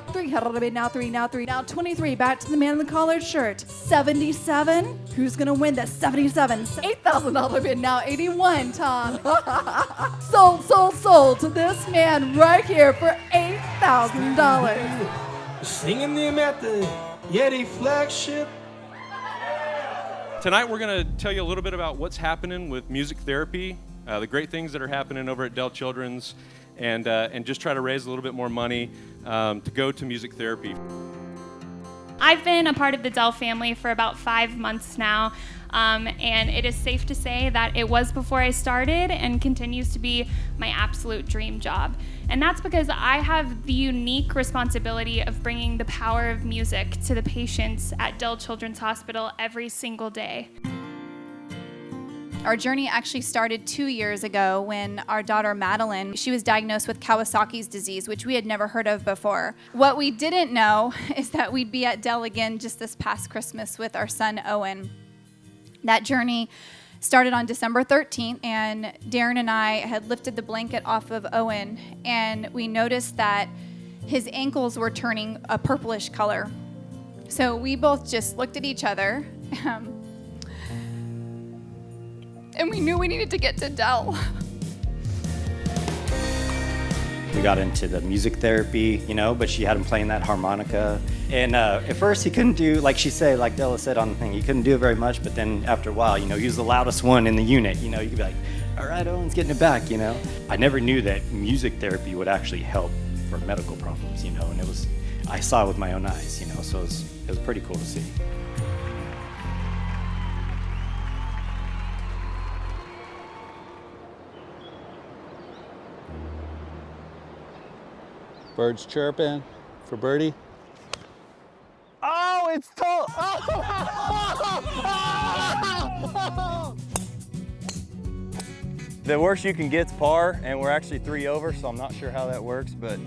3, now 3, now 3, now 23. Back to the man in the collared shirt. 77. Who's gonna win that 77? $8,000 bid now 81, Tom. Sold to this man right here for $8,000. Singing them at the Yeti flagship. Tonight we're going to tell you a little bit about what's happening with music therapy, the great things that are happening over at Dell Children's, and just try to raise a little bit more money to go to music therapy. I've been a part of the Dell family for about 5 months now, and it is safe to say that it was before I started and continues to be my absolute dream job. And that's because I have the unique responsibility of bringing the power of music to the patients at Dell Children's Hospital every single day. Our journey actually started 2 years ago when our daughter Madeline, she was diagnosed with Kawasaki's disease, which we had never heard of before. What we didn't know is that we'd be at Dell again just this past Christmas with our son Owen. That journey started on December 13th, and Darren and I had lifted the blanket off of Owen, and we noticed that his ankles were turning a purplish color. So we both just looked at each other, and we knew we needed to get to Dell. We got into the music therapy, but she had him playing that harmonica. And at first he couldn't do, like she said, like Della said on the thing, he couldn't do it very much, but then after a while, he was the loudest one in the unit. You could be like, all right, Owen's getting it back, I never knew that music therapy would actually help for medical problems, and I saw it with my own eyes, so it was pretty cool to see. Birds chirping for birdie. Oh, it's tall. Oh! The worst you can get's par, and we're actually 3 over, so I'm not sure how that works, but.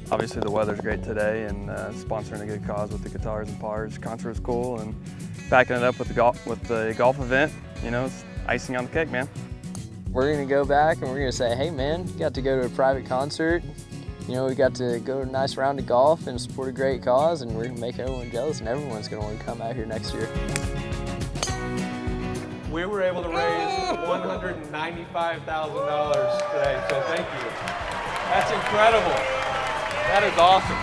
Obviously the weather's great today, and sponsoring a good cause with the guitars and pars concert was cool, and backing it up with the golf event, it's icing on the cake, man. We're gonna go back and we're gonna say, hey man, you got to go to a private concert. We got to go to a nice round of golf and support a great cause, and we're gonna make everyone jealous, and everyone's gonna want to come out here next year. We were able to raise $195,000 today, so thank you. That's incredible. That is awesome.